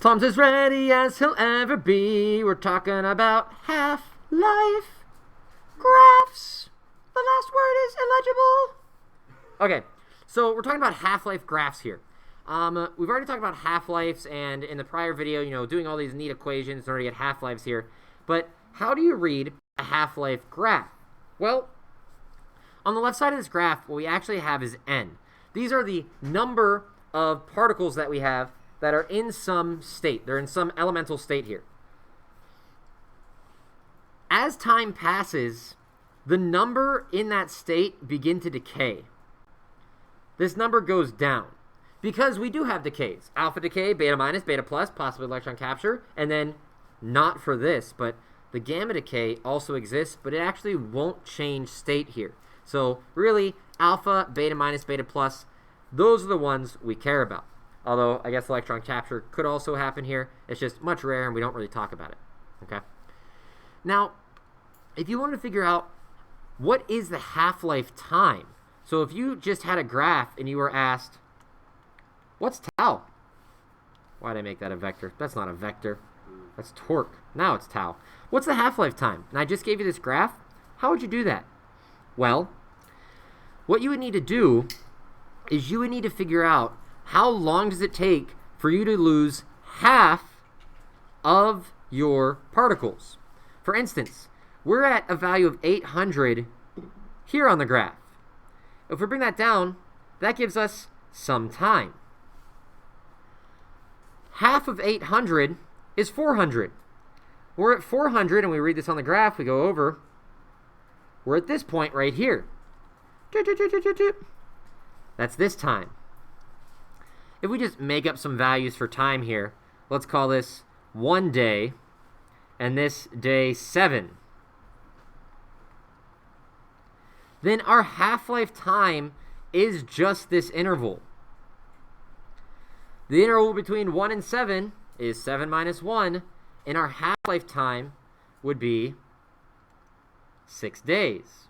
Tom's as ready as he'll ever be. We're talking about half-life graphs. The last word is illegible. Okay, so we're talking about half-life graphs here. We've already talked about half-lives, and in the prior video, doing all these neat equations in order to get half-lives here. But how do you read a half-life graph? Well, on the left side of this graph, what we actually have is n. These are the number of particles that we have that are in some state. They're in some elemental state here. As time passes, the number in that state begin to decay. This number goes down because we do have decays. Alpha decay, beta minus, beta plus, possibly electron capture, and then not for this, but the gamma decay also exists, but it actually won't change state here. So really, alpha, beta minus, beta plus, those are the ones we care about. Although, I guess electron capture could also happen here. It's just much rarer, and we don't really talk about it. Okay. Now, if you want to figure out what is the half-life time, so if you just had a graph and you were asked, what's tau? Why did I make that a vector? That's not a vector. That's torque. Now it's tau. What's the half-life time? And I just gave you this graph. How would you do that? Well, what you would need to do is you would need to figure out how long does it take for you to lose half of your particles. For instance, we're at a value of 800 here on the graph. If we bring that down, that gives us some time. Half of 800 is 400. We're at 400, and we read this on the graph, we go over. We're at this point right here. That's this time. If we just make up some values for time here, let's call this 1 day, and this day 7. Then our half-life time is just this interval. The interval between 1 and 7 is 7 minus 1, and our half-life time would be 6 days.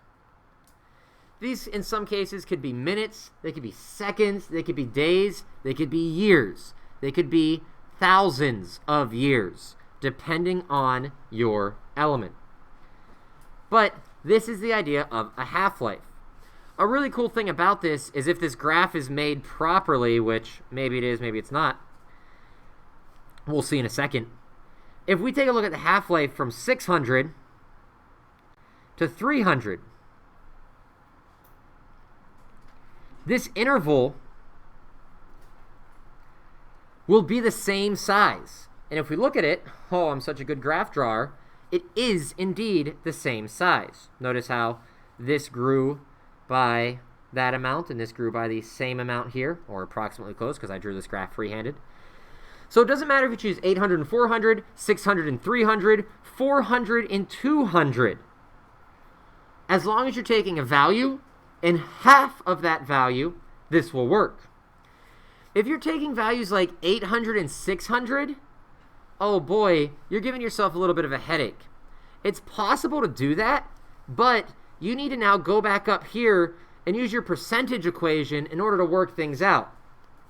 These, in some cases, could be minutes, they could be seconds, they could be days, they could be years, they could be thousands of years, depending on your element. But this is the idea of a half-life. A really cool thing about this is if this graph is made properly, which maybe it is, maybe it's not, we'll see in a second. If we take a look at the half-life from 600 to 300, this interval will be the same size. And if we look at it, oh, I'm such a good graph drawer, it is indeed the same size. Notice how this grew by that amount, and this grew by the same amount here, or approximately close, because I drew this graph freehanded. So it doesn't matter if you choose 800 and 400, 600 and 300, 400 and 200. As long as you're taking a value, and half of that value, this will work. If you're taking values like 800 and 600, oh boy, you're giving yourself a little bit of a headache. It's possible to do that, but you need to now go back up here and use your percentage equation in order to work things out.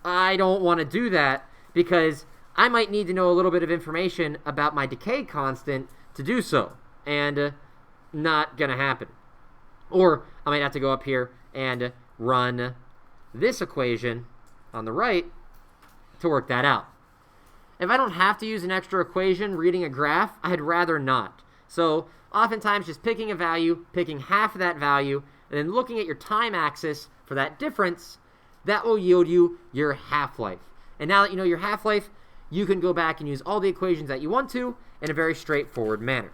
I don't want to do that because I might need to know a little bit of information about my decay constant to do so, and not going to happen. Or I might have to go up here and run this equation on the right to work that out. If I don't have to use an extra equation reading a graph, I'd rather not. So oftentimes just picking a value, picking half of that value, and then looking at your time axis for that difference, that will yield you your half-life. And now that you know your half-life, you can go back and use all the equations that you want to in a very straightforward manner.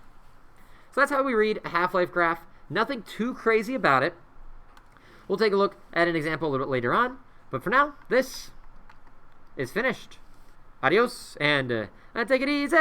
So that's how we read a half-life graph. Nothing too crazy about it. We'll take a look at an example a little bit later on. But for now, this is finished. Adios, and take it easy.